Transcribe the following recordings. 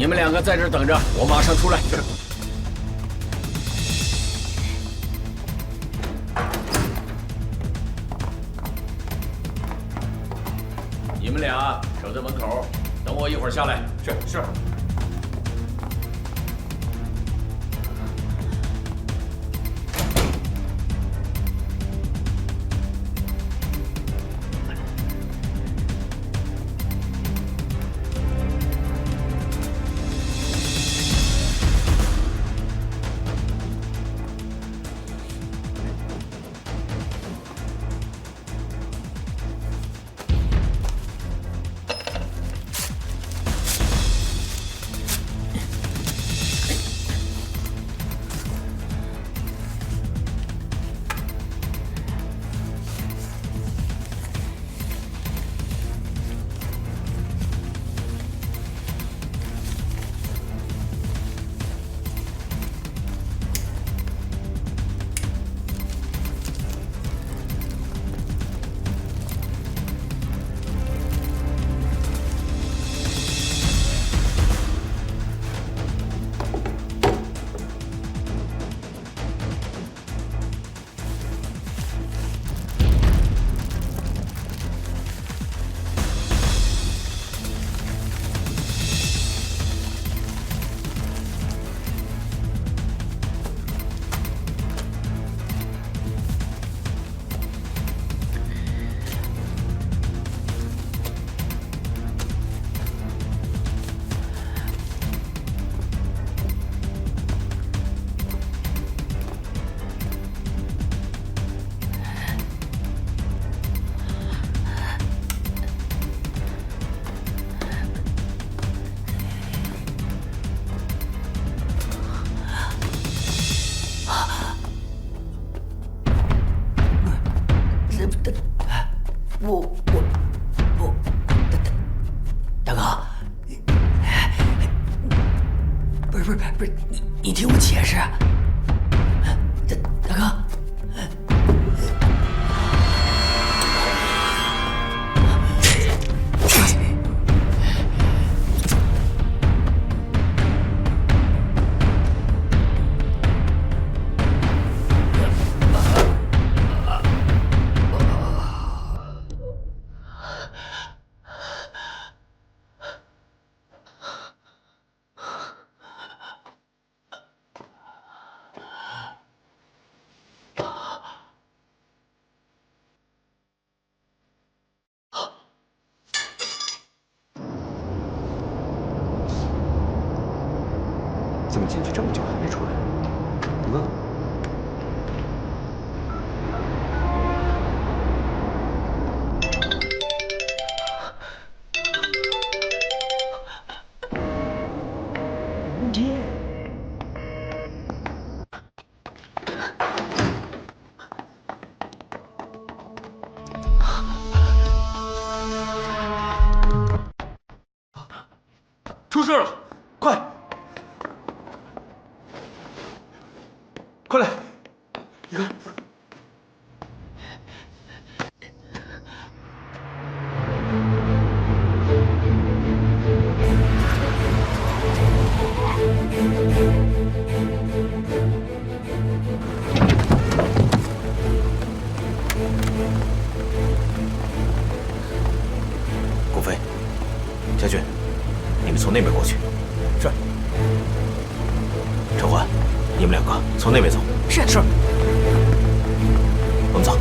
你们两个在这儿等着，我马上出来。是。你们俩守在门口，等我一会儿下来。是。大哥，不是，你听我解释，大哥。 怎么进去这么久还没出来？你问问。出事了！快！ 快来！你看，顾飞、家俊，你们从那边过去。是。陈欢，你们两个从那边走。 是。我们走。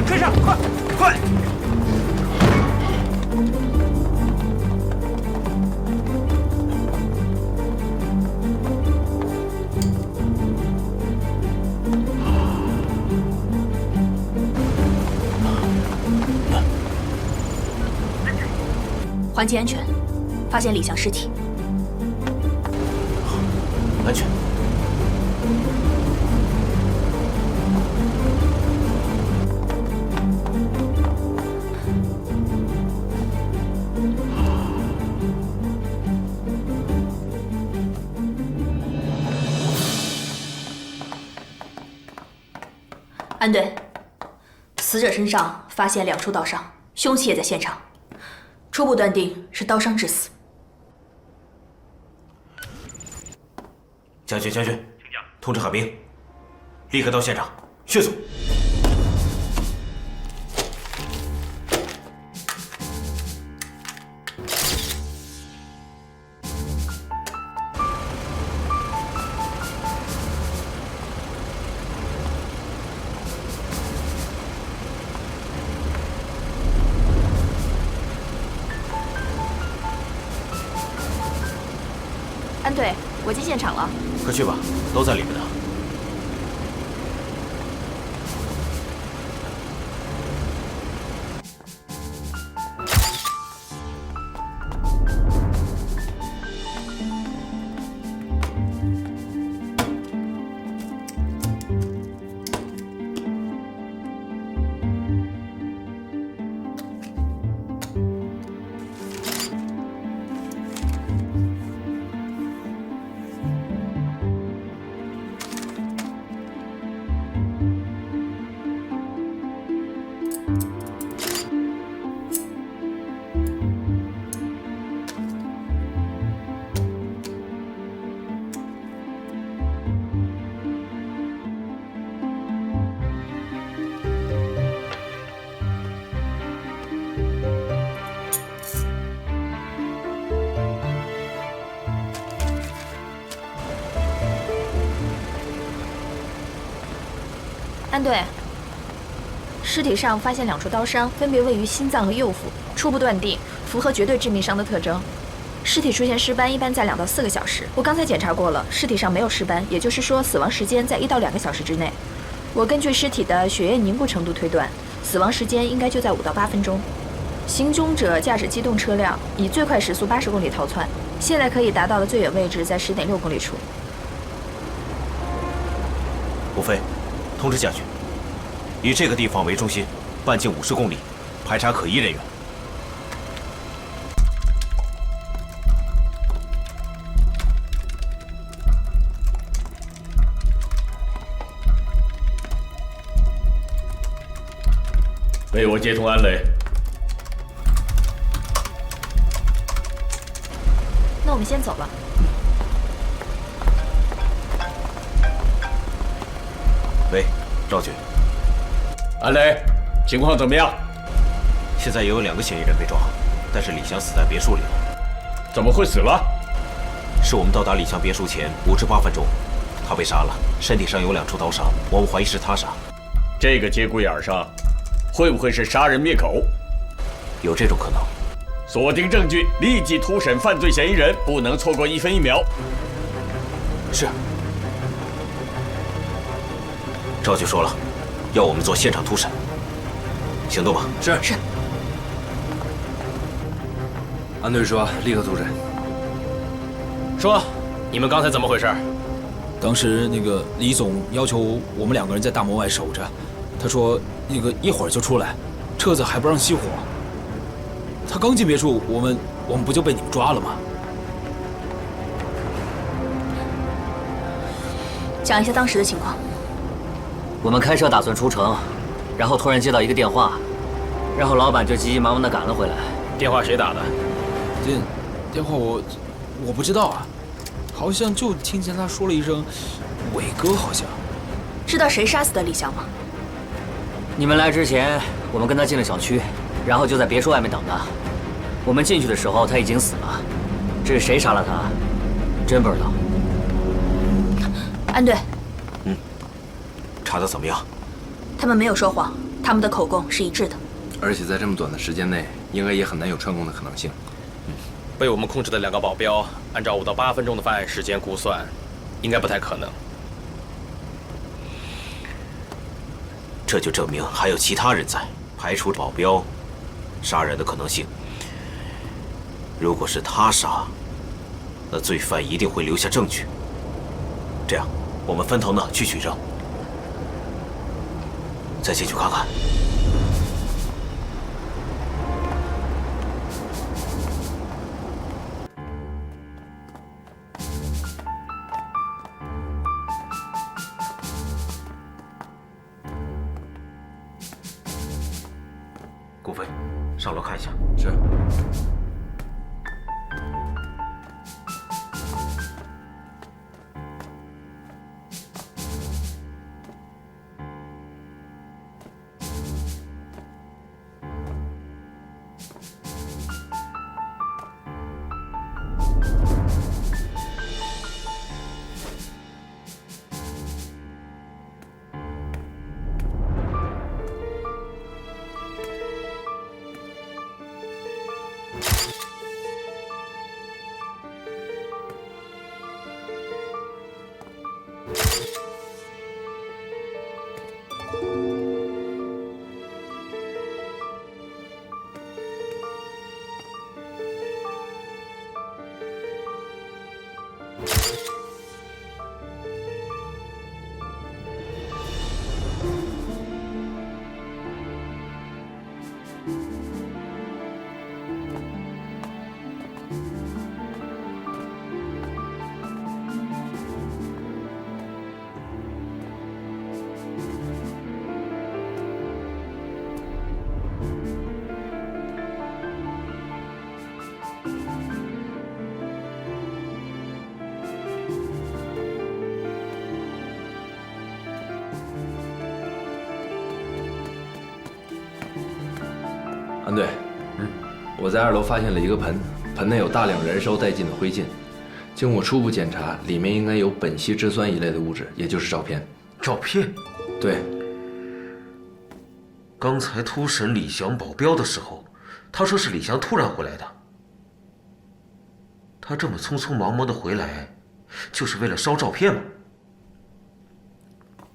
跟上，快！环境安全，发现李翔尸体。安全。安队，死者身上发现2处刀伤，凶器也在现场，初步断定是刀伤致死。将军，通知海兵，立刻到现场，迅速。安队，我进现场了。快去吧，都在里面呢。安队，尸体上发现2处刀伤，分别位于心脏和右腹，初步断定符合绝对致命伤的特征。尸体出现尸斑一般在2到4个小时，我刚才检查过了，尸体上没有尸斑，也就是说死亡时间在1到2个小时之内。我根据尸体的血液凝固程度推断，死亡时间应该就在5到8分钟。行凶者驾驶机动车辆，以最快时速80公里逃窜，现在可以达到的最远位置在10.6公里处。吴飞，通知将军，以这个地方为中心，半径50公里，排查可疑人员。为我接通安雷。那我们先走了。喂，赵局，安雷，情况怎么样？现在也有2个嫌疑人被抓，但是李翔死在别墅里了。怎么会死了？是我们到达李翔别墅前5至8分钟，他被杀了，身体上有2处刀伤，我们怀疑是他杀。这个节骨眼上，会不会是杀人灭口？有这种可能。锁定证据，立即突审犯罪嫌疑人，不能错过1分1秒。是。赵局说了，要我们做现场突审。行动吧。是。是。安队说立刻突审。说，你们刚才怎么回事？当时那个李总要求我们2个人在大门外守着，他说那个一会儿就出来，车子还不让熄火。他刚进别墅，我们不就被你们抓了吗？讲一下当时的情况。我们开车打算出城，然后突然接到一个电话，然后老板就急急忙忙地赶了回来。电话谁打的？电话我不知道啊，好像就听见他说了一声“伟哥”，好像。知道谁杀死的李翔吗？你们来之前，我们跟他进了小区，然后就在别墅外面等他。我们进去的时候他已经死了，至于谁杀了他，真不知道。安队，查得怎么样？他们没有说谎，他们的口供是一致的。而且在这么短的时间内，应该也很难有串供的可能性。被我们控制的2个保镖，按照5到8分钟的犯案时间估算，应该不太可能。这就证明还有其他人在，排除保镖杀人的可能性。如果是他杀，那罪犯一定会留下证据，这样，我们分头呢去取证，再进去看看。顾飞，上楼看一下。是。安队，我在2楼发现了一个盆，盆内有大量燃烧殆尽的灰烬。经我初步检查，里面应该有苯烯酯酸一类的物质，也就是照片。照片？对。刚才突审李翔保镖的时候，他说是李翔突然回来的。他这么匆匆忙忙的回来，就是为了烧照片吗？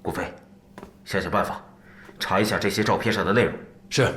顾飞，想想办法，查一下这些照片上的内容。是。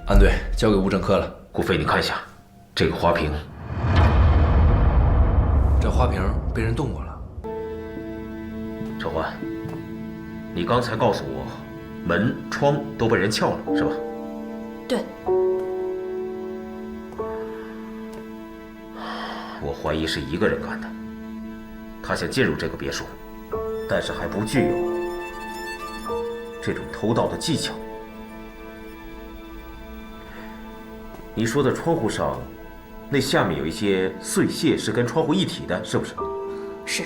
安队，交给物证科了。顾飞，你看一下，这个花瓶。这花瓶被人动过了。陈欢，你刚才告诉我，门窗都被人撬了，是吧？对。我怀疑是一个人干的。他想进入这个别墅，但是还不具有这种偷盗的技巧。你说的窗户上，那下面有一些碎屑是跟窗户一体的，是不是？是。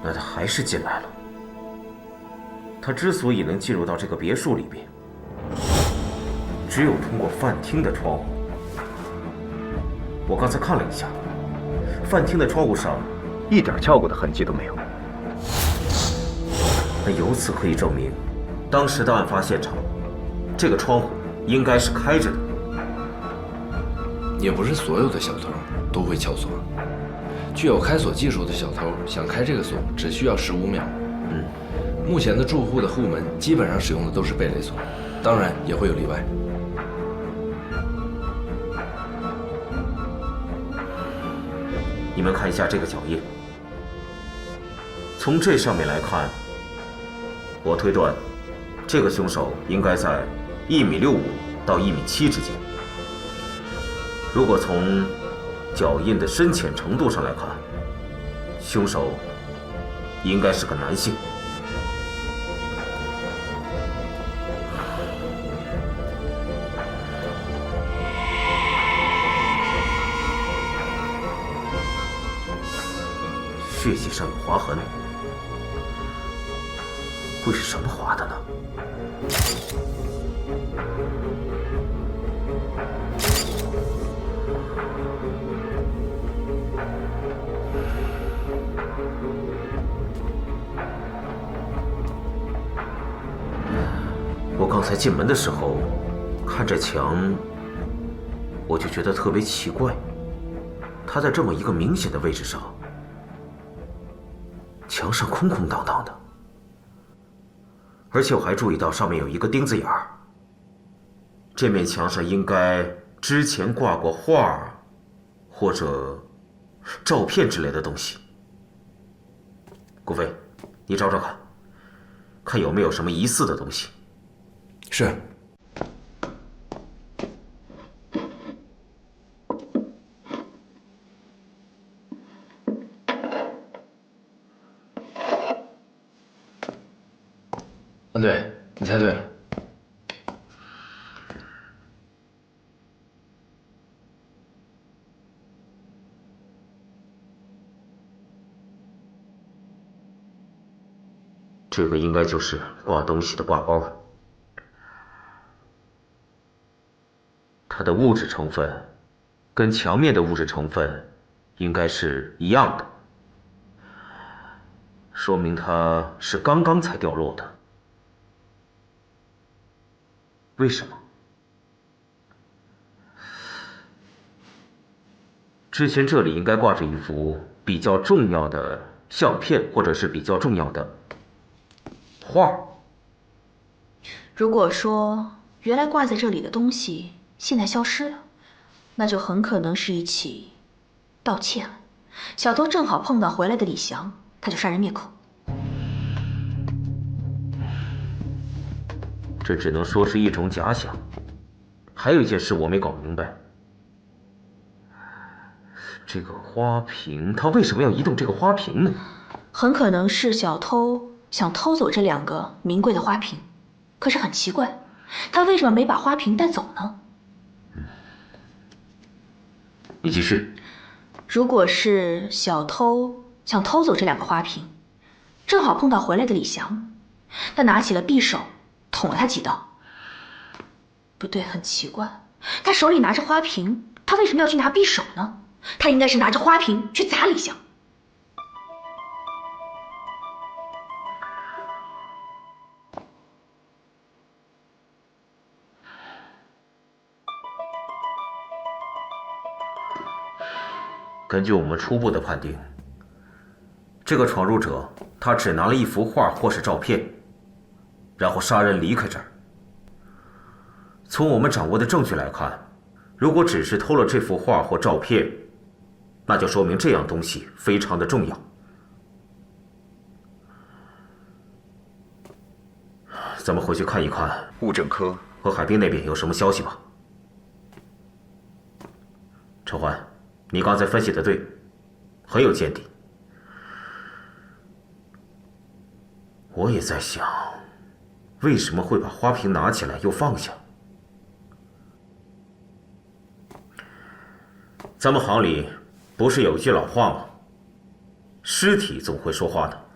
那他还是进来了。他之所以能进入到这个别墅里边，只有通过饭厅的窗户。我刚才看了一下，饭厅的窗户上一点撬过的痕迹都没有。那由此可以证明，当时的案发现场，这个窗户应该是开着的。也不是所有的小偷都会撬锁，具有开锁技术的小偷想开这个锁只需要15秒。目前的住户的户门基本上使用的都是贝雷锁，当然也会有例外。你们看一下这个脚印，从这上面来看，我推断，这个凶手应该在1.65米到1.7米之间。如果从脚印的深浅程度上来看，凶手应该是个男性。血迹上有划痕，会是什么划的呢？我刚才进门的时候，看着墙，我就觉得特别奇怪。它在这么一个明显的位置上，墙上空空荡荡的，而且我还注意到上面有一个钉子眼儿。这面墙上应该之前挂过画，或者照片之类的东西。顾飞，你找找看，看有没有什么疑似的东西。是。对，你猜对了。这个应该就是挂东西的挂包。它的物质成分跟墙面的物质成分应该是一样的，说明它是刚刚才掉落的。为什么？之前这里应该挂着一幅比较重要的相片，或者是比较重要的画。如果说原来挂在这里的东西现在消失了，那就很可能是一起盗窃案。小偷正好碰到回来的李翔，他就杀人灭口。这只能说是一种假想。还有一件事我没搞明白，这个花瓶，他为什么要移动这个花瓶呢？很可能是小偷想偷走这2个名贵的花瓶，可是很奇怪，他为什么没把花瓶带走呢？你继续。如果是小偷想偷走这2个花瓶，正好碰到回来的李翔，他拿起了匕首捅了他几刀。不对，很奇怪，他手里拿着花瓶，他为什么要去拿匕首呢？他应该是拿着花瓶去砸李翔。根据我们初步的判定，这个闯入者他只拿了一幅画或是照片，然后杀人离开这儿。从我们掌握的证据来看，如果只是偷了这幅画或照片，那就说明这样东西非常的重要。咱们回去看一看物证科和海滨那边有什么消息吧。陈欢，你刚才分析的对，很有见地。我也在想，为什么会把花瓶拿起来又放下？咱们行里不是有一句老话吗？尸体总会说话的。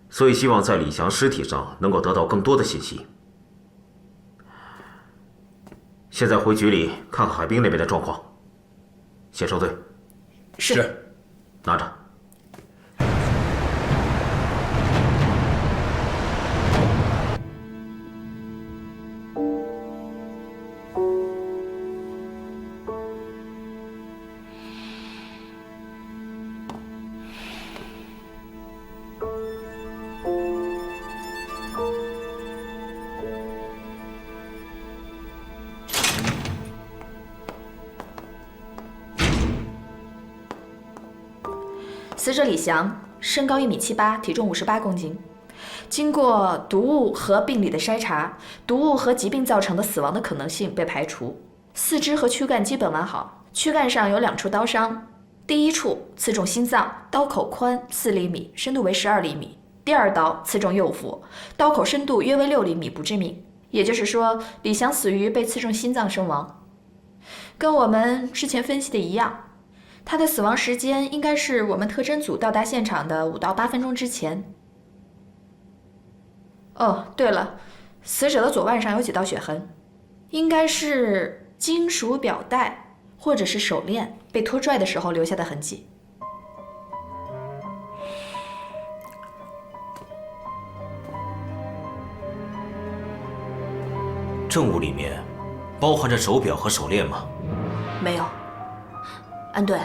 所以希望在李翔尸体上能够得到更多的信息。现在回局里看看海滨那边的状况。先收队。是。拿着。死者李翔，身高1.78米，体重58公斤。经过毒物和病理的筛查，毒物和疾病造成的死亡的可能性被排除。四肢和躯干基本完好，躯干上有2处刀伤，第1处刺中心脏，刀口宽4厘米，深度为12厘米；第2刀刺中右腹，刀口深度约为6厘米，不致命。也就是说，李翔死于被刺中心脏身亡。跟我们之前分析的一样。他的死亡时间应该是我们特侦组到达现场的5到8分钟之前。哦，对了，死者的左腕上有几道血痕，应该是金属表带或者是手链被拖拽的时候留下的痕迹。证物里面包含着手表和手链吗？没有。安顿，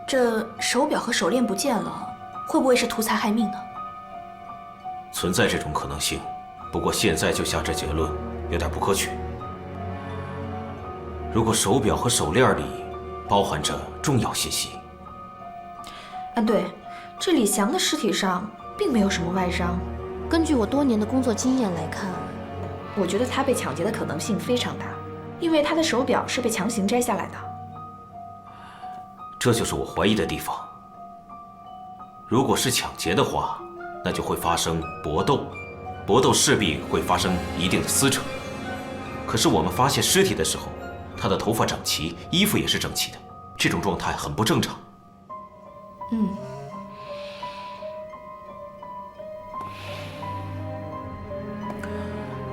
这手表和手链不见了，会不会是图财害命呢？存在这种可能性，不过现在就下这结论有点不可取。如果手表和手链里包含着重要信息，安顿，这李翔的尸体上并没有什么外伤。根据我多年的工作经验来看，我觉得他被抢劫的可能性非常大，因为他的手表是被强行摘下来的。这就是我怀疑的地方。如果是抢劫的话，那就会发生搏斗，搏斗势必会发生一定的撕扯。可是我们发现尸体的时候，他的头发整齐，衣服也是整齐的，这种状态很不正常。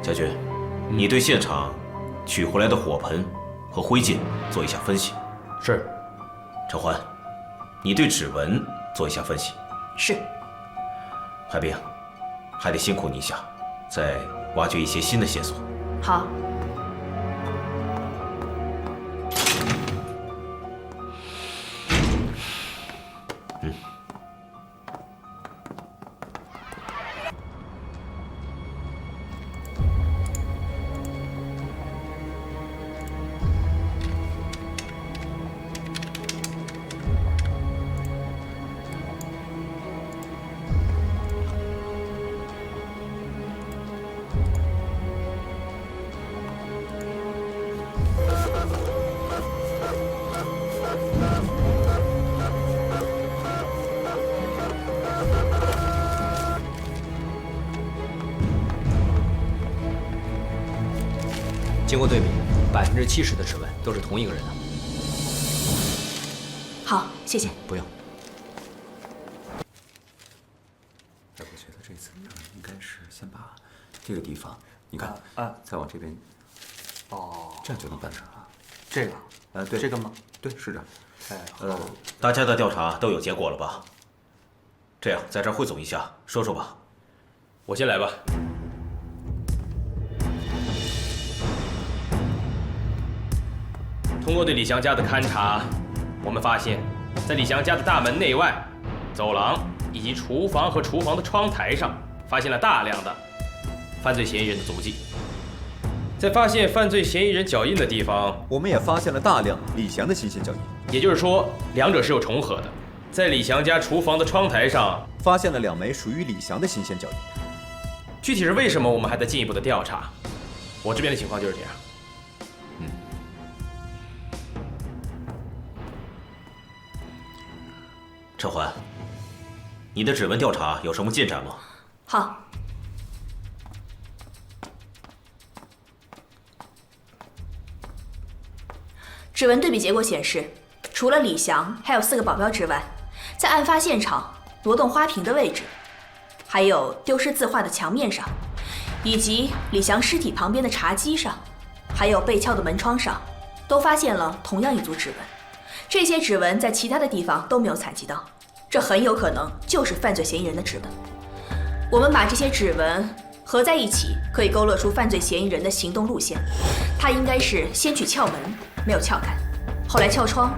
家军，你对现场取回来的火盆和灰烬做一下分析。是。陈欢，你对指纹做一下分析。是。海冰，还得辛苦你一下，再挖掘一些新的线索。好。经过对比，70%的指纹都是同一个人的。好，谢谢。不用。我觉得这次应该是先把这个地方，你看再往这边，这样就能办成了。这个，对，这个吗？对，是的。大家的调查都有结果了吧？这样，在这儿汇总一下，说说吧。我先来吧。通过对李翔家的勘查，我们发现，在李翔家的大门内外、走廊以及厨房和厨房的窗台上，发现了大量的犯罪嫌疑人的足迹。在发现犯罪嫌疑人脚印的地方，我们也发现了大量李翔的新鲜脚印，也就是说，两者是有重合的。在李翔家厨房的窗台上，发现了2枚属于李翔的新鲜脚印。具体是为什么，我们还在进一步的调查。我这边的情况就是这样。陈欢，你的指纹调查有什么进展吗？好。指纹对比结果显示，除了李翔，还有4个保镖之外，在案发现场挪动花瓶的位置，还有丢失字画的墙面上，以及李翔尸体旁边的茶几上，还有被撬的门窗上，都发现了同样一组指纹。这些指纹在其他的地方都没有采集到，这很有可能就是犯罪嫌疑人的指纹。我们把这些指纹合在一起，可以勾勒出犯罪嫌疑人的行动路线。他应该是先去撬门，没有撬开，后来撬窗，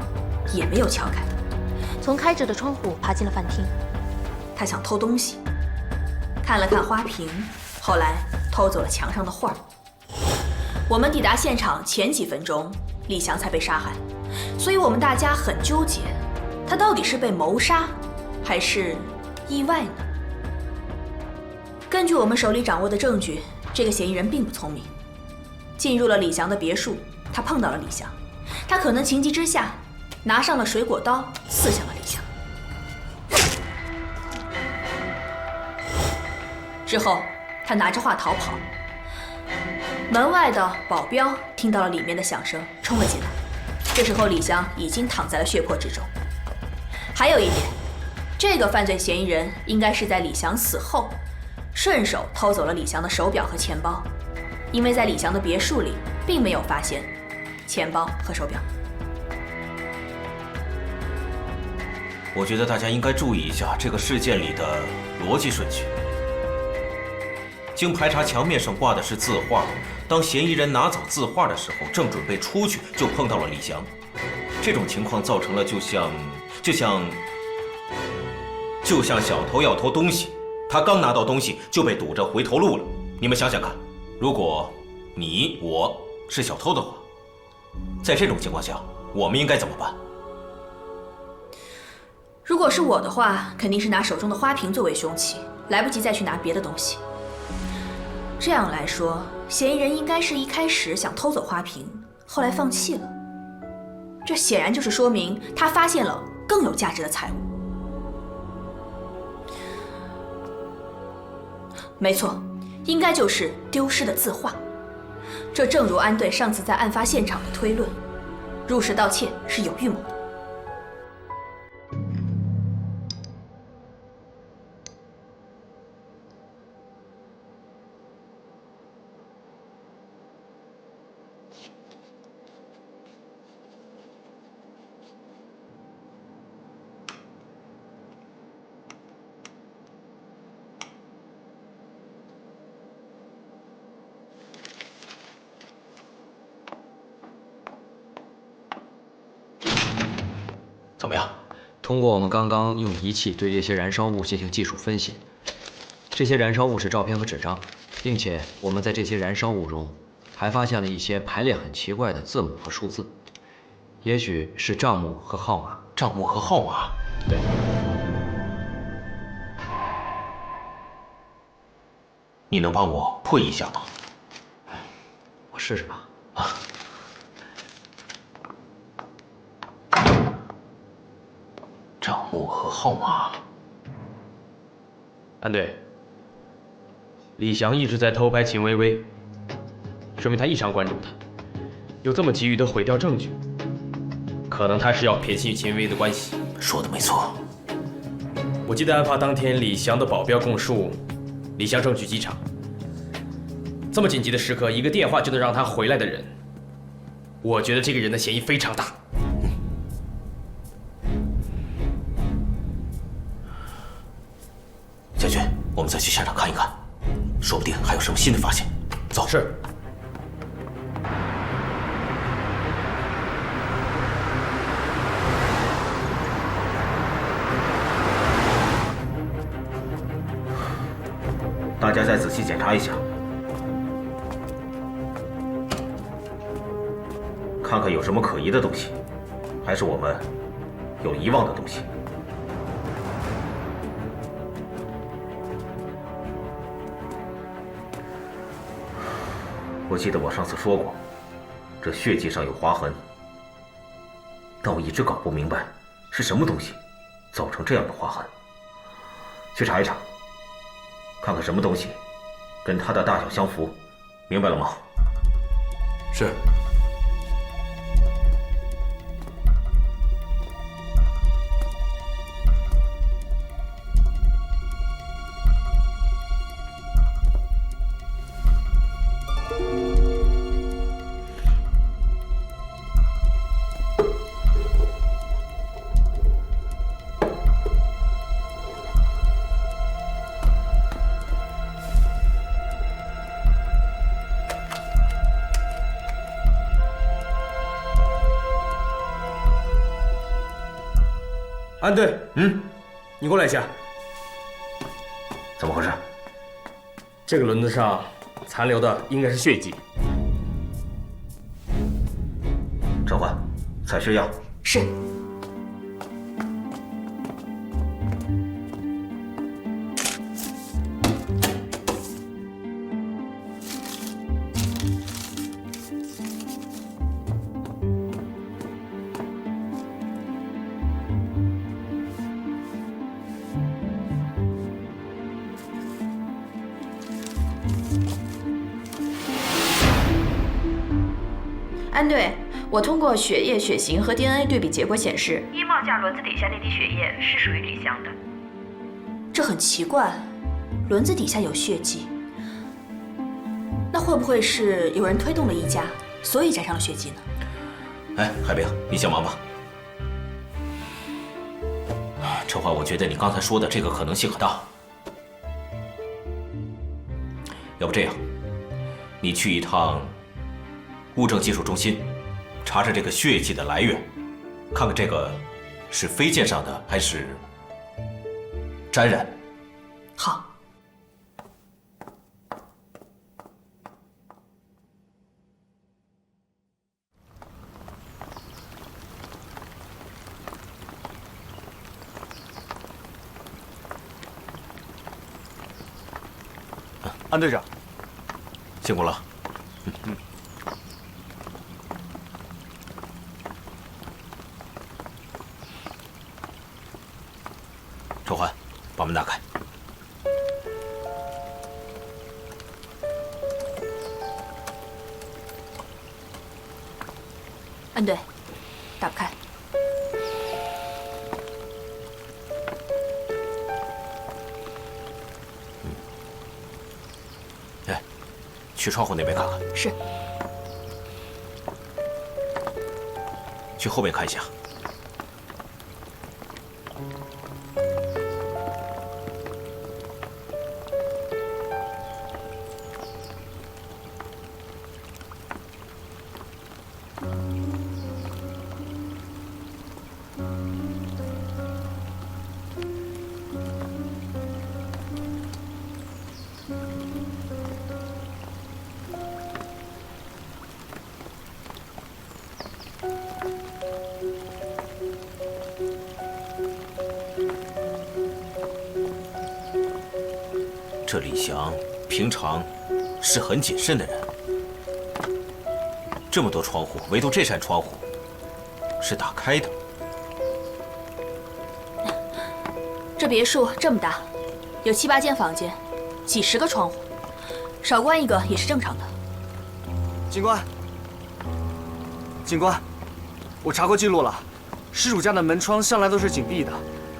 也没有撬开，从开着的窗户爬进了饭厅。他想偷东西，看了看花瓶，后来偷走了墙上的画。我们抵达现场前几分钟，李翔才被杀害，所以我们大家很纠结，他到底是被谋杀，还是意外呢？根据我们手里掌握的证据，这个嫌疑人并不聪明。进入了李翔的别墅，他碰到了李翔，他可能情急之下拿上了水果刀，刺向了李翔。之后，他拿着画逃跑。门外的保镖听到了里面的响声，冲了进来。这时候李翔已经躺在了血泊之中。还有一点，这个犯罪嫌疑人应该是在李翔死后，顺手偷走了李翔的手表和钱包，因为在李翔的别墅里并没有发现钱包和手表。我觉得大家应该注意一下这个事件里的逻辑顺序。经排查，墙面上挂的是字画。当嫌疑人拿走字画的时候，正准备出去，就碰到了李翔。这种情况造成了就像小偷要偷东西，他刚拿到东西就被堵着回头路了。你们想想看，如果我是小偷的话，在这种情况下，我们应该怎么办？如果是我的话，肯定是拿手中的花瓶作为凶器，来不及再去拿别的东西。这样来说，嫌疑人应该是一开始想偷走花瓶，后来放弃了。这显然就是说明他发现了更有价值的财物。没错，应该就是丢失的字画。这正如安队上次在案发现场的推论，入室盗窃是有预谋的。怎么样？通过我们刚刚用仪器对这些燃烧物进行技术分析，这些燃烧物是照片和纸张，并且我们在这些燃烧物中还发现了一些排列很奇怪的字母和数字，也许是账目和号码。账目和号码？对。你能帮我破译一下吗？我试试吧。账目和号码。安队，李翔一直在偷拍秦薇薇，说明他异常关注她，又这么急于的毁掉证据，可能他是要撇清与秦薇薇的关系。说的没错。我记得案发当天，李翔的保镖供述，李翔正去机场。这么紧急的时刻，一个电话就能让他回来的人，我觉得这个人的嫌疑非常大。小军，我们再去现场看一看，说不定还有什么新的发现。走。是。大家再仔细检查一下，看看有什么可疑的东西，还是我们有遗忘的东西。我记得我上次说过，这血迹上有划痕，但我一直搞不明白是什么东西造成这样的划痕。去查一查，看看什么东西跟它的大小相符，明白了吗？是。安队，你过来一下。怎么回事？这个轮子上残留的应该是血迹。陈焕，采血样。是。安队，我通过血液、血型和 DNA 对比结果显示，衣帽架轮子底下那滴血液是属于李湘的。这很奇怪，轮子底下有血迹，那会不会是有人推动了衣架，所以沾上了血迹呢？哎，海冰，你先忙吧。陈华，我觉得你刚才说的这个可能性很大。要不这样，你去一趟物证技术中心。 查查这个血迹的来源，看看这个是飞溅上的还是沾染。好。安队长，辛苦了。周环，把门打开。安队，打不开。哎，去窗户那边看看。是。去后面看一下。 这李翔平常是很谨慎的人，这么多窗户，唯独这扇窗户是打开的。这别墅这么大，有7、8间房间，几10个窗户，少关一个也是正常的。警官，警官，我查过记录了，失主家的门窗向来都是紧闭的。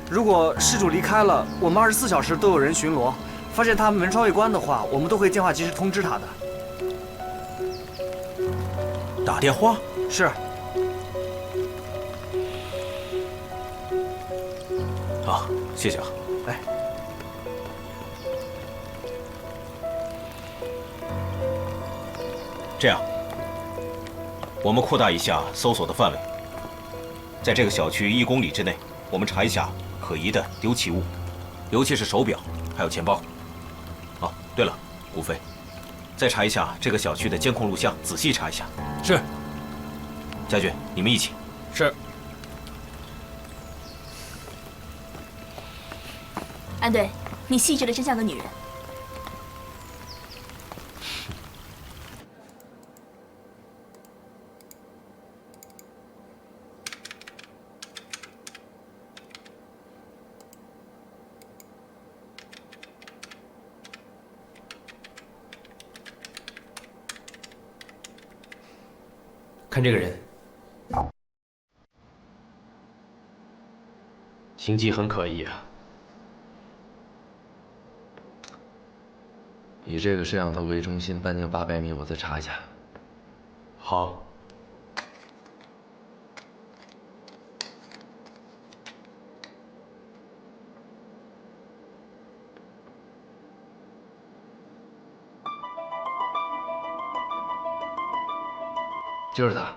如果失主离开了，我们24小时都有人巡逻。 发现他门窗未关的话，我们都会电话及时通知他的。打电话？是。好，谢谢啊。哎，这样，我们扩大一下搜索的范围，在这个小区1公里之内，我们查一下可疑的丢弃物，尤其是手表，还有钱包。 哦，对了，顾飞，再查一下这个小区的监控录像，仔细查一下。是。家俊，你们一起。是。安队，你细致的真像个女人。看这个人，行迹很可疑啊。以这个摄像头为中心，半径800米，我再查一下。好。就是他。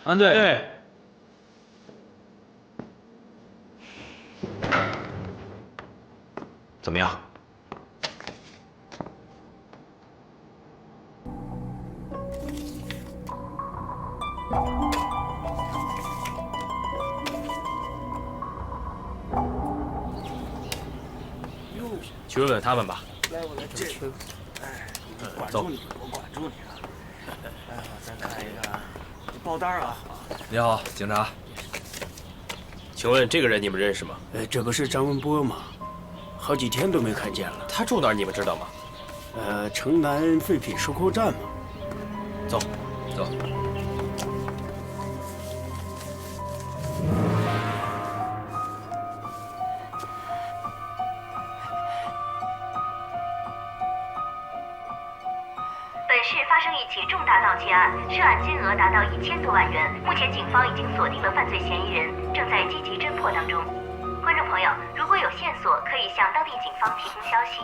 安队。对。怎么样？去问问他们吧。来，我来这个。哎，管住你，我管住你了。来，我再看一个，这报单啊。你好，警察。请问这个人你们认识吗？这不是张文波吗？好几天都没看见了。他住哪儿？你们知道吗？城南废品收购站嘛。走，走。本市发生一起重大盗窃案，涉案金额达到1000多万元。目前警方已经锁定了犯罪嫌疑人，正在积极侦破当中。观众朋友，如果有线索，可以向当地警方提供消息。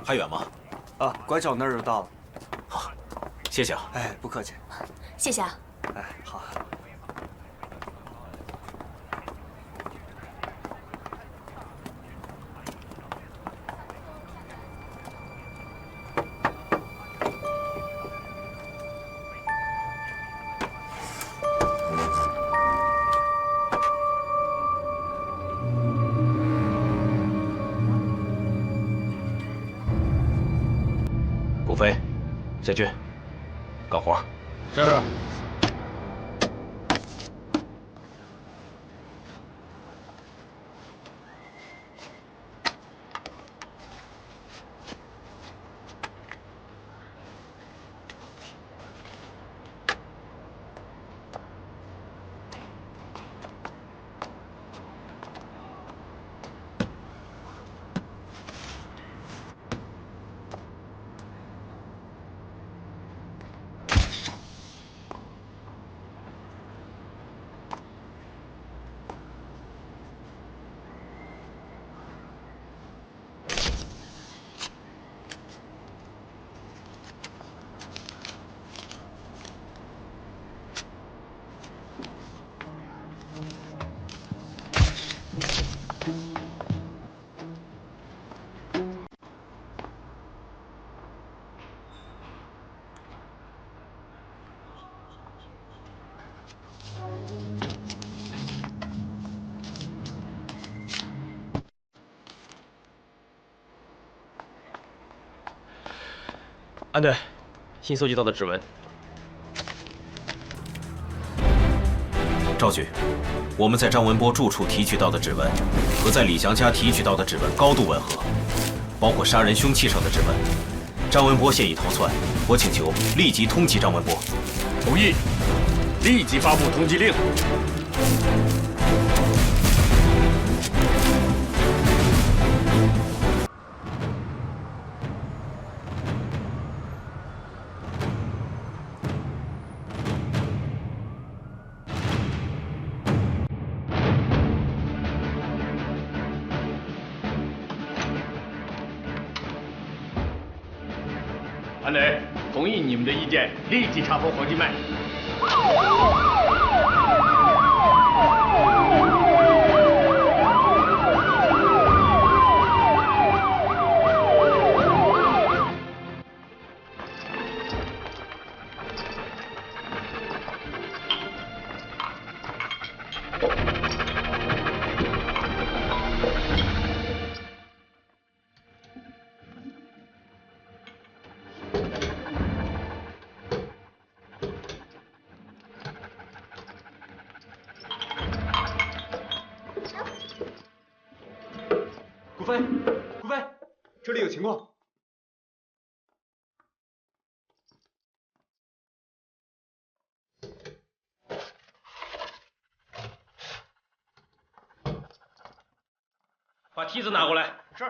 还远吗？啊，拐角那儿就到了。好，谢谢啊。哎，不客气。谢谢啊。哎，好。顾飞，谢军，干活。是。安队，新搜集到的指纹。赵局，我们在张文波住处提取到的指纹，和在李祥家提取到的指纹高度吻合，包括杀人凶器上的指纹。张文波现已逃窜，我请求立即通缉张文波。同意，立即发布通缉令。安磊，同意你们的意见，立即查封黄金麦。顾飞，这里有情况。把梯子拿过来。是。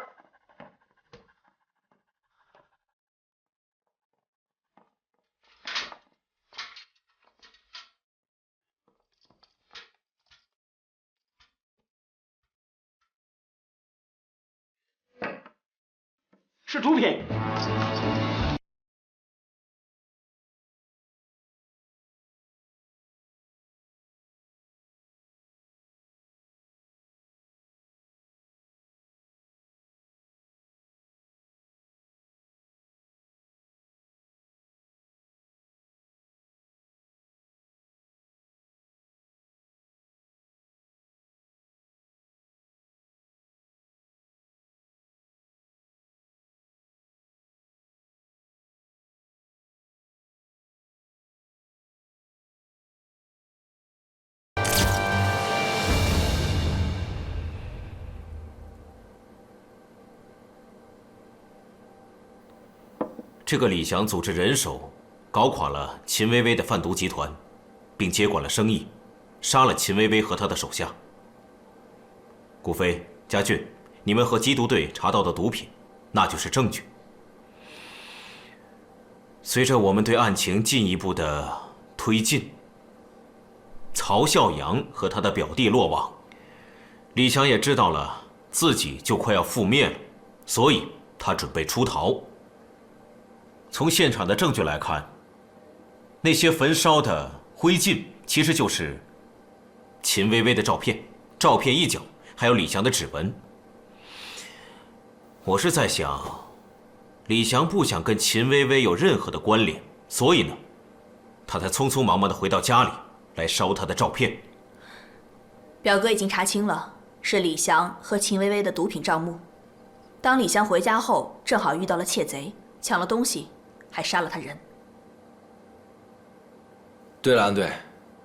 是毒品。这个李翔组织人手，搞垮了秦薇薇的贩毒集团，并接管了生意，杀了秦薇薇和他的手下。顾飞、家俊，你们和缉毒队查到的毒品，那就是证据。随着我们对案情进一步的推进，曹孝阳和他的表弟落网，李翔也知道了自己就快要覆灭了，所以他准备出逃。从现场的证据来看，那些焚烧的灰烬其实就是秦薇薇的照片，照片一角还有李翔的指纹。我是在想，李翔不想跟秦薇薇有任何的关联，所以呢，他才匆匆忙忙地回到家里来烧她的照片。表哥已经查清了，是李翔和秦薇薇的毒品账目。当李翔回家后，正好遇到了窃贼，抢了东西，还杀了他人。对了，安队，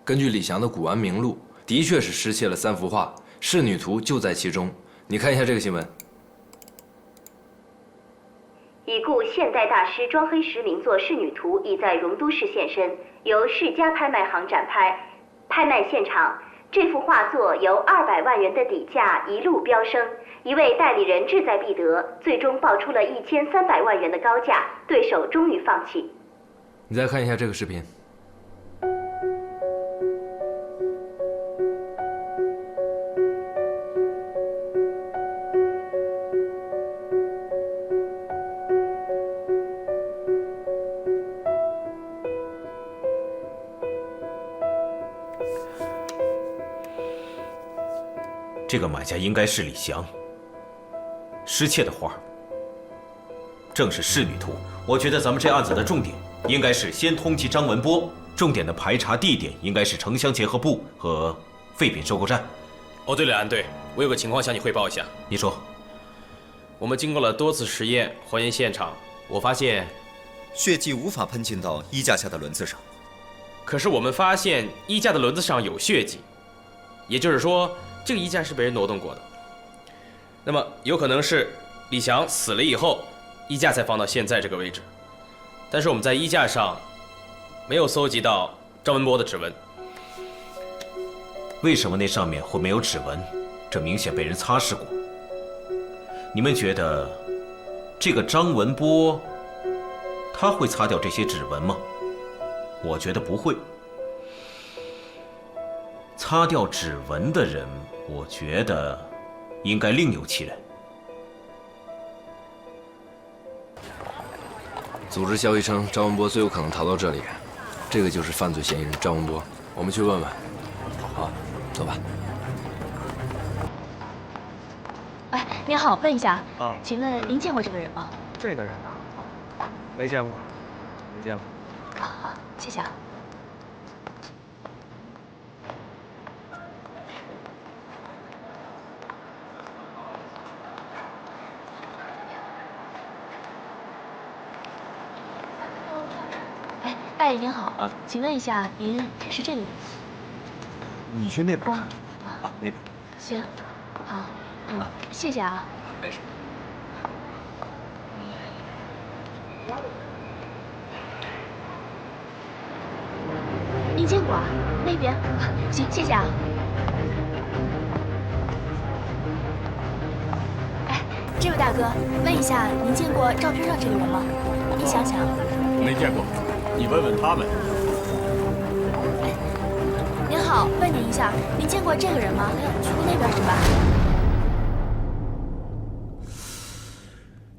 根据李翔的古玩名录，的确是失窃了3幅画，仕女图就在其中。你看一下这个新闻。已故现代大师庄黑石名作《仕女图》已在荣都市现身，由世家拍卖行展拍。拍卖现场，这幅画作由200万元的底价一路飙升，一位代理人志在必得，最终报出了1300万元的高价，对手终于放弃。你再看一下这个视频。这个买家应该是李翔。失窃的画正是仕女图。我觉得咱们这案子的重点应该是先通缉张文波，重点的排查地点应该是城乡结合部和废品收购站。哦，对了，安队，我有个情况向你汇报一下。你说。我们经过了多次实验还原现场，我发现血迹无法喷溅到衣架下的轮子上。可是我们发现衣架的轮子上有血迹，也就是说，这个衣架是被人挪动过的。那么有可能是李翔死了以后，衣架才放到现在这个位置。但是我们在衣架上没有搜集到张文波的指纹。为什么那上面会没有指纹？这明显被人擦拭过。你们觉得这个张文波他会擦掉这些指纹吗？我觉得不会。擦掉指纹的人，我觉得应该另有其人。组织消息称，张文波最有可能逃到这里，这个就是犯罪嫌疑人张文波。我们去问问。好，走吧。哎，您好，问一下，请问您见过这个人吗？这个人啊，没见过，没见过。好，谢谢啊。大爷您好，请问一下，您是这个人？你去那边。那边。行，好，谢谢啊。没事。您见过啊？那边。行，谢谢啊。哎，这位大哥，问一下，您见过照片上这个人吗？您想想。没见过。你问问他们。您好，问您一下，您见过这个人吗？去过那边是吧？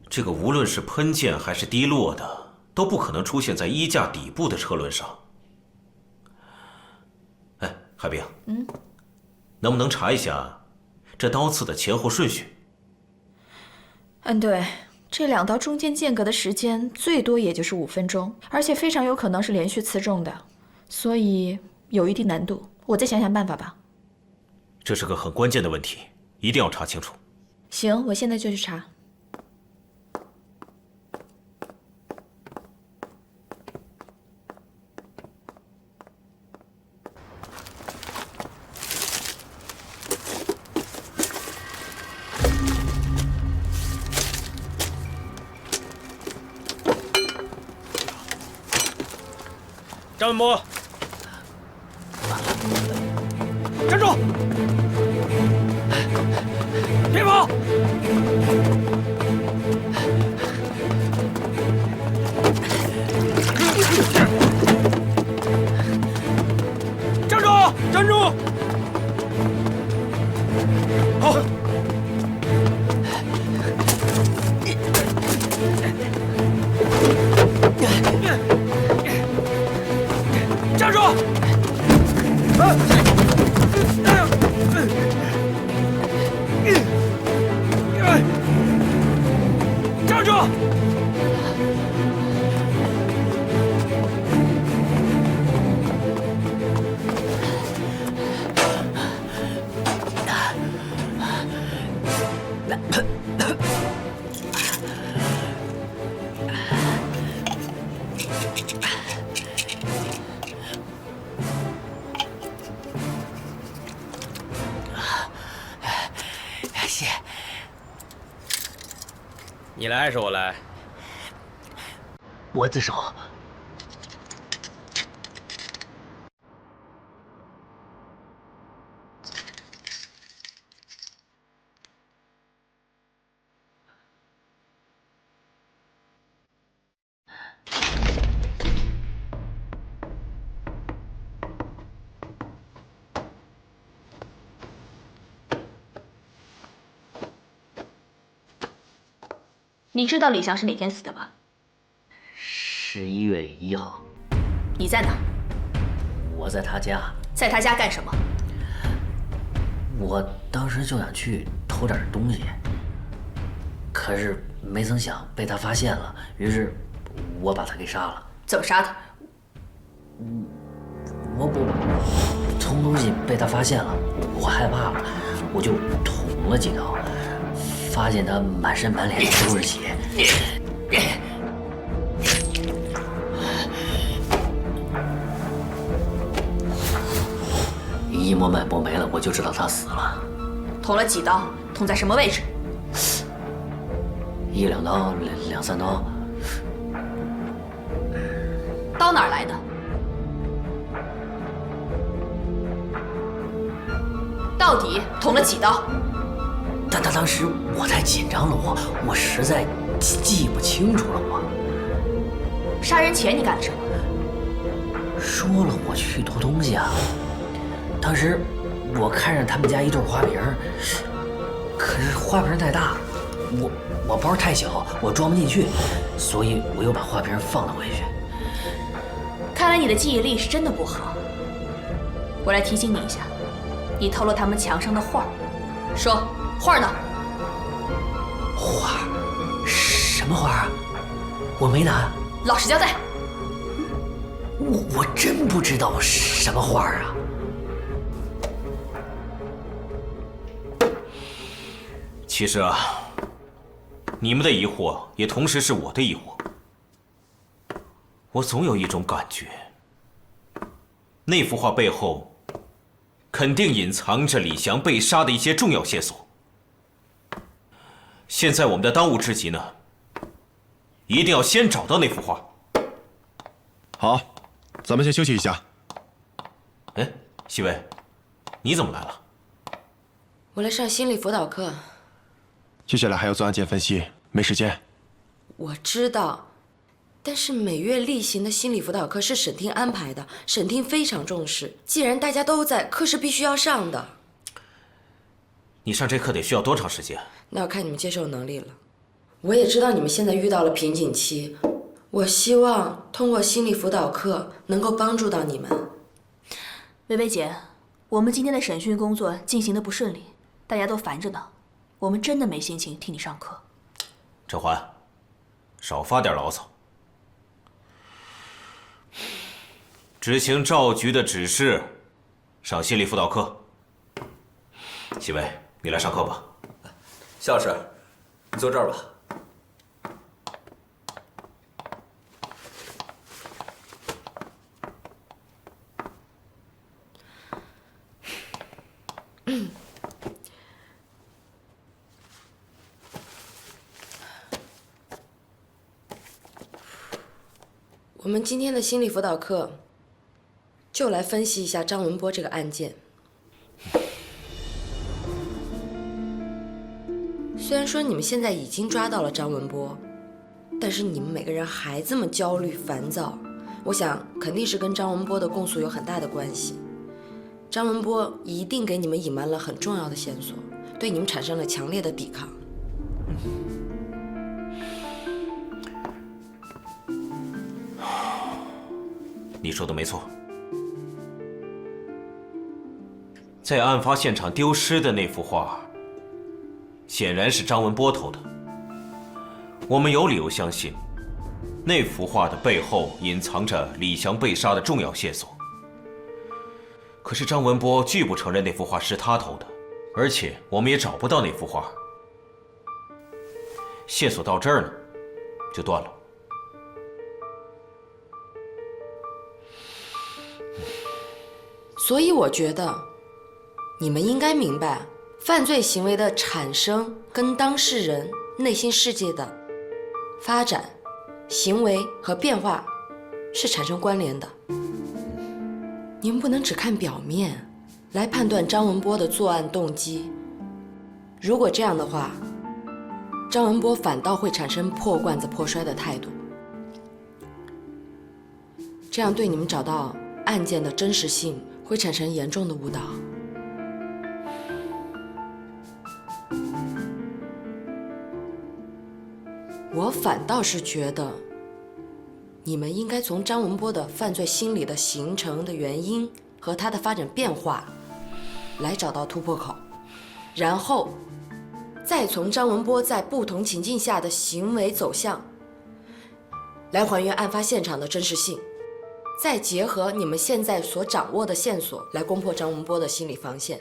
这个无论是喷溅还是滴落的，都不可能出现在衣架底部的车轮上。哎，海冰，能不能查一下这刀刺的前后顺序？对。这2刀中间间隔的时间最多也就是5分钟，而且非常有可能是连续刺中的，所以有一定难度。我再想想办法吧。这是个很关键的问题，一定要查清楚。行，我现在就去查。张文博，站住！别跑！站住！站住！好。站住！站住！谢。你来还是我来？我自首。你知道李翔是哪天死的吧11月1号。你在哪？我在他家。在他家干什么？我当时就想去偷点东西，可是没曾想被他发现了，于是我把他给杀了。怎么杀的？我偷东西被他发现了，我害怕了，我就捅了几刀，发现他满身满脸都是血。一摸脉搏没了，我就知道他死了。捅了几刀？捅在什么位置1、2刀，2、3刀。刀哪儿来的？到底捅了几刀？但他当时我太紧张了，我实在记不清楚了。杀人前你干了什么？说了我去偷东西啊。当时我看着他们家一对花瓶，可是花瓶太大，我包太小，我装不进去，所以我又把花瓶放了回去。看来你的记忆力是真的不好。我来提醒你一下，你偷了他们墙上的画。说，画呢？画？什么画啊？我没拿。老实交代。我真不知道什么画啊。其实啊，你们的疑惑也同时是我的疑惑。我总有一种感觉，那幅画背后肯定隐藏着李翔被杀的一些重要线索。现在我们的当务之急呢，一定要先找到那幅画。好，咱们先休息一下。哎，西薇，你怎么来了？我来上心理辅导课。接下来还要做案件分析，没时间。我知道，但是每月例行的心理辅导课是审厅安排的，审厅非常重视。既然大家都在，课是必须要上的。你上这课得需要多长时间？那要看你们接受能力了。我也知道你们现在遇到了瓶颈期，我希望通过心理辅导课能够帮助到你们。薇薇姐，我们今天的审讯工作进行的不顺利，大家都烦着呢。我们真的没心情替你上课。陈环，少发点牢骚。执行赵局的指示，上心理辅导课。西薇，你来上课吧。谢老师，你坐这儿吧。我们今天的心理辅导课就来分析一下张文波这个案件。虽然说你们现在已经抓到了张文波，但是你们每个人还这么焦虑烦躁，我想肯定是跟张文波的供述有很大的关系。张文波一定给你们隐瞒了很重要的线索，对你们产生了强烈的抵抗。你说的没错，在案发现场丢失的那幅画，显然是张文波偷的。我们有理由相信，那幅画的背后隐藏着李翔被杀的重要线索。可是张文波拒不承认那幅画是他偷的，而且我们也找不到那幅画。线索到这儿呢，就断了。所以我觉得，你们应该明白，犯罪行为的产生跟当事人内心世界的发展、行为和变化是产生关联的。你们不能只看表面来判断张文波的作案动机。如果这样的话，张文波反倒会产生破罐子破摔的态度，这样对你们找到案件的真实性会产生严重的误导。我反倒是觉得，你们应该从张文波的犯罪心理的形成的原因和他的发展变化来找到突破口，然后再从张文波在不同情境下的行为走向来还原案发现场的真实性，再结合你们现在所掌握的线索来攻破张文波的心理防线。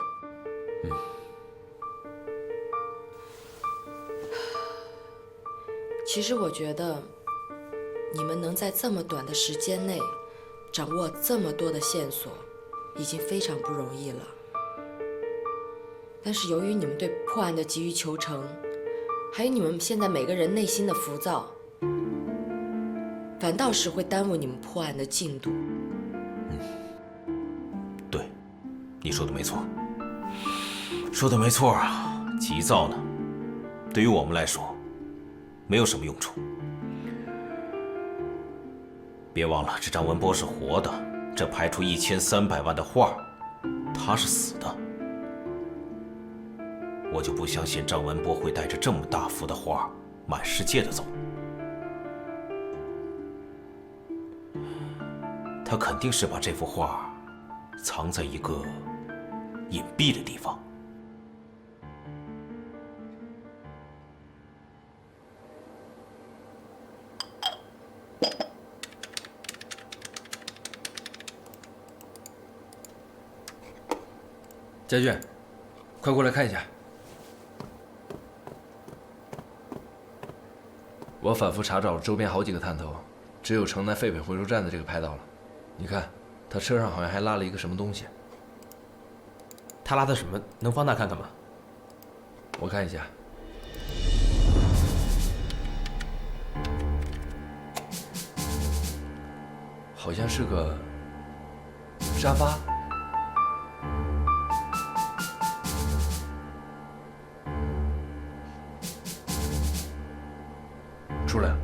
其实我觉得，你们能在这么短的时间内掌握这么多的线索，已经非常不容易了。但是由于你们对破案的急于求成，还有你们现在每个人内心的浮躁，反倒是会耽误你们破案的进度。对，你说的没错，说的没错啊！急躁呢，对于我们来说，没有什么用处。别忘了，这张文波是活的，这拍出1300万的画，他是死的。我就不相信张文波会带着这么大幅的画满世界的走。他肯定是把这幅画藏在一个隐蔽的地方。家俊，快过来看一下。我反复查找了周边好几个探头，只有城南废品回收站的这个拍到了。你看，他车上好像还拉了一个什么东西。他拉的什么？能放大看看吗？我看一下。好像是个沙发。出来了。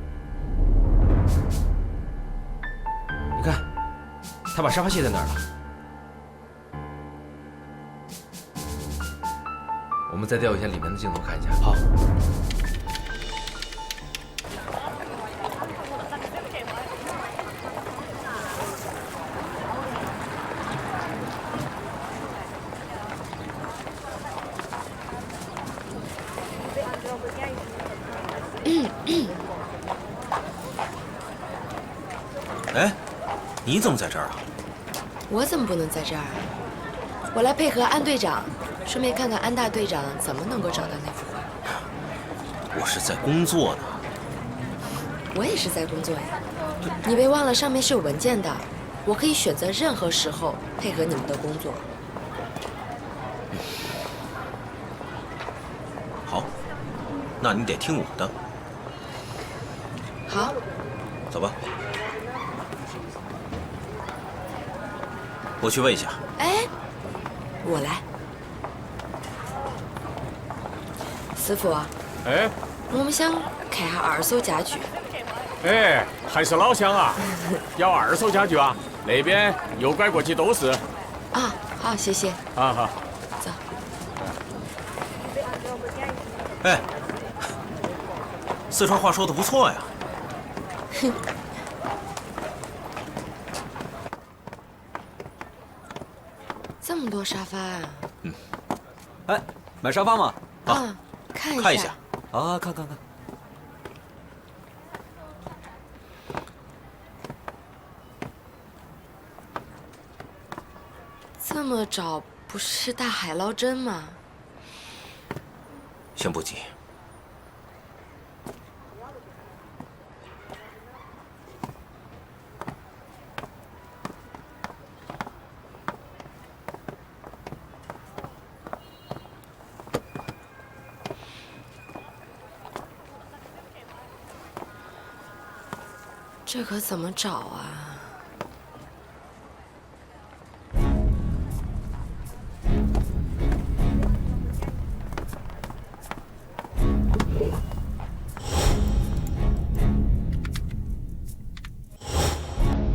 你看，他把沙发卸在哪儿了？我们再调一下里面的镜头看一下。好。哎，你怎么在这儿啊？我怎么不能在这儿？我来配合安队长，顺便看看安大队长怎么能够找到那幅画。我是在工作呢。我也是在工作呀。你别忘了上面是有文件的，我可以选择任何时候配合你们的工作。好，那你得听我的。好，走吧。我去问一下。哎，我来。师傅，哎，我们想看下二手家具。哎，还是老乡啊，要二手家具啊？那边右拐过去都是。啊，好，谢谢。啊好。走。哎，四川话说的不错呀。哼。这么多沙发啊！嗯。哎，买沙发吗？啊，看一下。啊，看。这么找不是大海捞针吗？先不急。这可怎么找啊？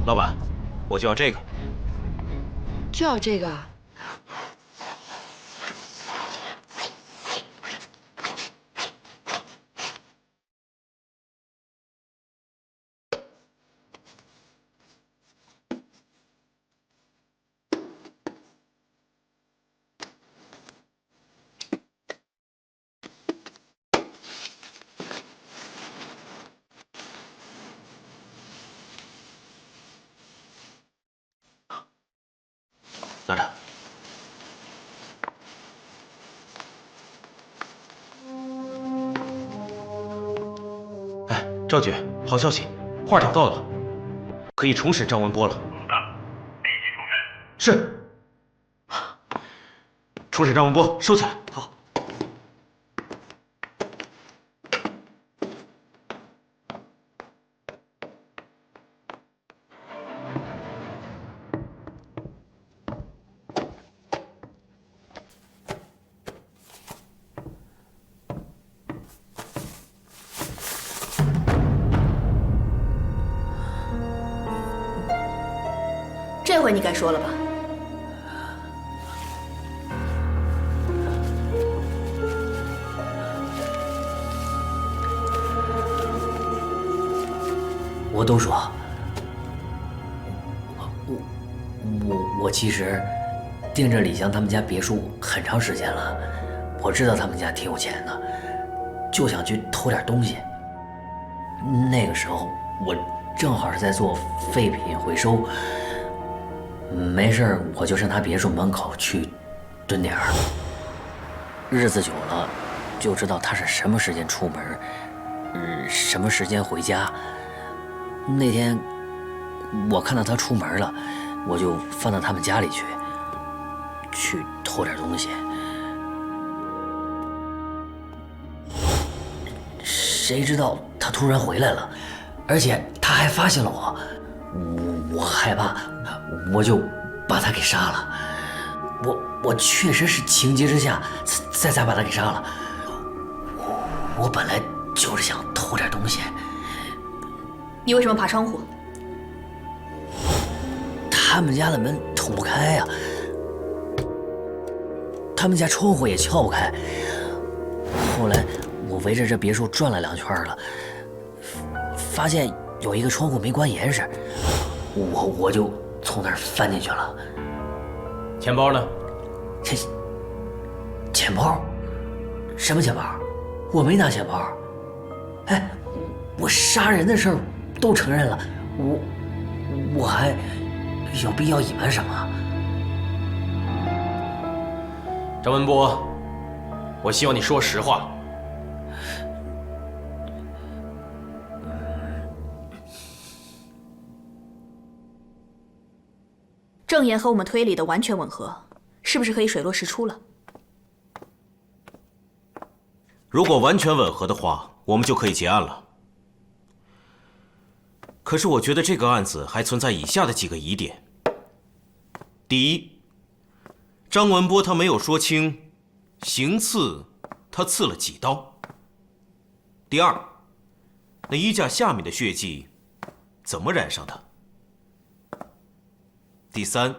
老板，我就要这个。就要这个？拿着。哎，赵局，好消息，画找到了，可以重审张文波了。是。重审张文波，收起来。好。这回你该说了吧？我都说，我其实盯着李湘他们家别墅很长时间了，我知道他们家挺有钱的，就想去偷点东西。那个时候我正好是在做废品回收，没事我就上他别墅门口去蹲点儿。日子久了，就知道他是什么时间出门，什么时间回家。那天我看到他出门了，我就放到他们家里去偷点东西。谁知道他突然回来了，而且他还发现了我害怕，我就把他给杀了。我确实是情急之下才把他给杀了。我本来就是想偷点东西。你为什么爬窗户？他们家的门捅不开呀，他们家窗户也撬不开。后来我围着这别墅转了2圈了，发现有一个窗户没关严实，我就从那儿翻进去了。钱包呢？钱包？什么钱包？我没拿钱包。哎，我杀人的事儿都承认了，我还有必要隐瞒什么？张文波，我希望你说实话。证言和我们推理的完全吻合，是不是可以水落石出了？如果完全吻合的话，我们就可以结案了。可是我觉得这个案子还存在以下的几个疑点：第一，张文波他没有说清行刺他刺了几刀。第二，那衣架下面的血迹怎么染上的？第三，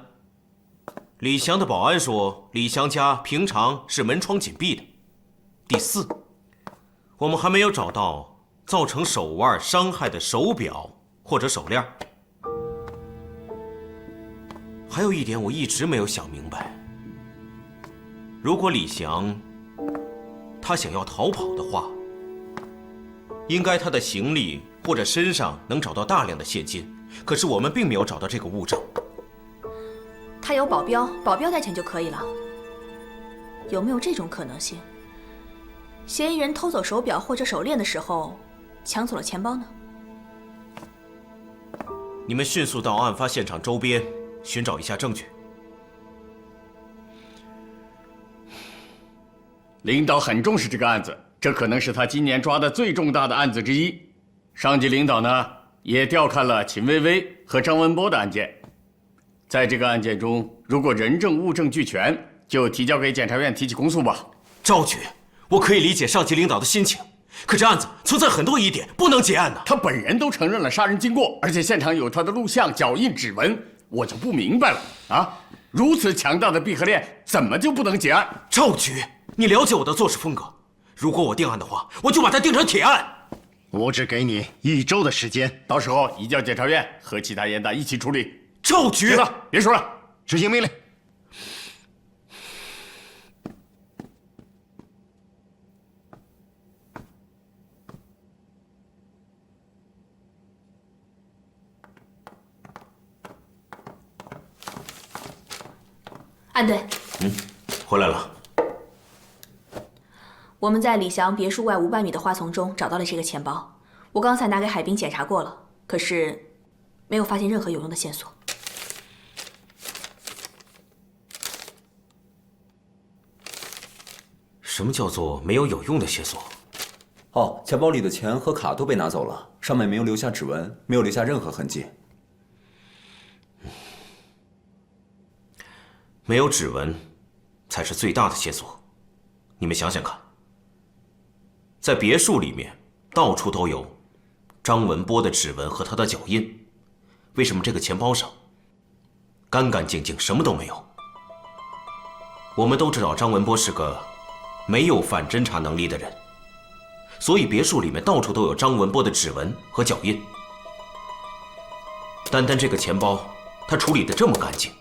李翔的保安说李翔家平常是门窗紧闭的。第四，我们还没有找到造成手腕伤害的手表或者手链。还有一点我一直没有想明白，如果李翔他想要逃跑的话，应该他的行李或者身上能找到大量的现金，可是我们并没有找到这个物证。他有保镖，保镖带钱就可以了。有没有这种可能性？嫌疑人偷走手表或者手链的时候，抢走了钱包呢？你们迅速到案发现场周边寻找一下证据。领导很重视这个案子，这可能是他今年抓的最重大的案子之一。上级领导呢，也调看了秦薇薇和张文波的案件。在这个案件中，如果人证物证俱全，就提交给检察院提起公诉吧。赵局，我可以理解上级领导的心情，可这案子存在很多疑点，不能结案呢。他本人都承认了杀人经过，而且现场有他的录像、脚印、指纹，我就不明白了啊！如此强大的闭合链，怎么就不能结案？赵局，你了解我的做事风格，如果我定案的话，我就把它定成铁案。我只给你1周的时间，到时候移交检察院和其他严打一起处理。赵局，行了，别说了，执行命令。安队，回来了。我们在李翔别墅外500米的花丛中找到了这个钱包，我刚才拿给海滨检查过了，可是没有发现任何有用的线索。什么叫做没有用的线索？哦，钱包里的钱和卡都被拿走了，上面没有留下指纹，没有留下任何痕迹。没有指纹，才是最大的线索。你们想想看，在别墅里面到处都有张文波的指纹和他的脚印，为什么这个钱包上干干净净，什么都没有？我们都知道张文波是个没有反侦查能力的人，所以别墅里面到处都有张文波的指纹和脚印。单单这个钱包，他处理得这么干净，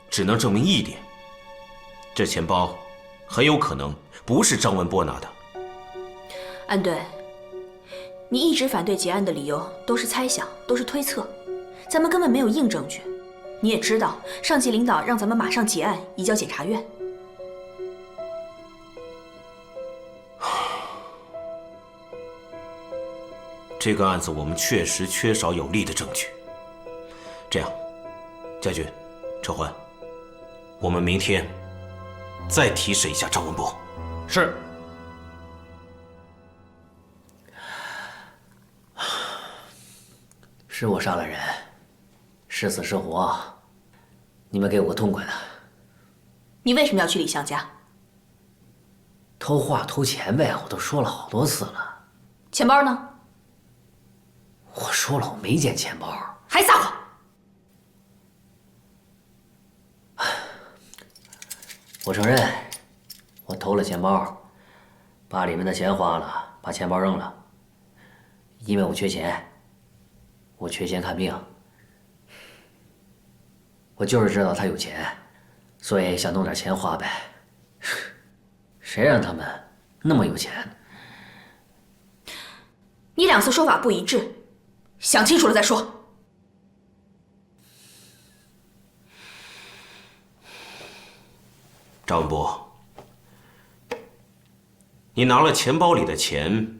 只能证明一点：这钱包很有可能不是张文波拿的。安队，你一直反对结案的理由都是猜想，都是推测，咱们根本没有硬证据。你也知道，上级领导让咱们马上结案，移交检察院。这个案子我们确实缺少有力的证据。这样，家俊、车欢，我们明天再提审一下张文波。是。是我杀了人，是死是活，你们给我个痛快的。你为什么要去李湘家？偷话偷钱呗，我都说了好多次了。钱包呢？我说了，我没捡钱包。还撒谎！我承认，我偷了钱包，把里面的钱花了，把钱包扔了。因为我缺钱，我缺钱看病。我就是知道他有钱，所以想弄点钱花呗。谁让他们那么有钱？你2次说法不一致，想清楚了再说。张文波，你拿了钱包里的钱，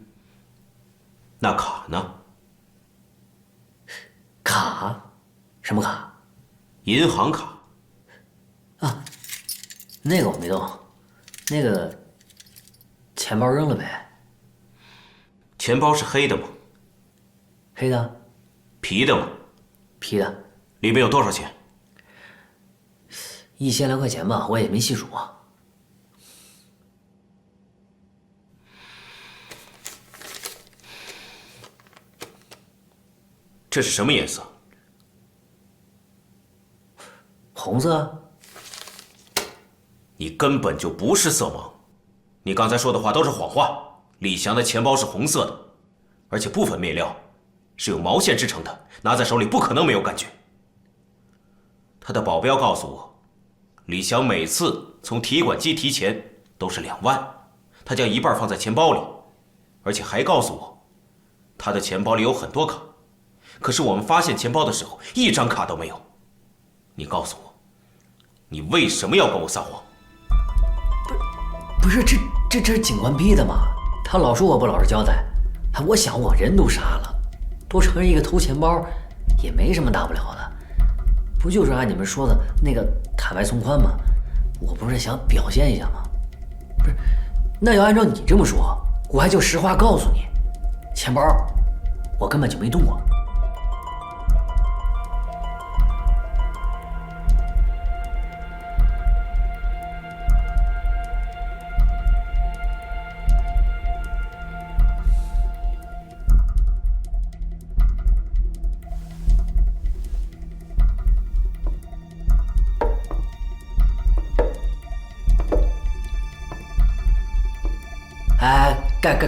那卡呢？卡？什么卡？银行卡。啊，那个我没动，那个钱包扔了呗。钱包是黑的吗？黑的。皮的吗？皮的。里面有多少钱1000来块钱吧，我也没细数啊。这是什么颜色？红色。你根本就不是色盲，你刚才说的话都是谎话。李翔的钱包是红色的，而且部分面料是用毛线织成的，拿在手里不可能没有感觉。他的保镖告诉我，李翔每次从提款机提钱都是2万，他将一半放在钱包里，而且还告诉我，他的钱包里有很多卡，可是我们发现钱包的时候一张卡都没有。你告诉我，你为什么要跟我撒谎？不是，这是警官逼的嘛？他老说我不老实交代，我想我人都杀了，多承认一个偷钱包也没什么大不了的，不就是按你们说的那个坦白从宽吗？我不是想表现一下吗？不是，那要按照你这么说，我还就实话告诉你，钱包我根本就没动过。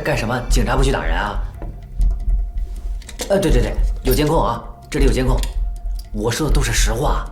干什么？警察不许打人啊？对，有监控啊，这里有监控。我说的都是实话。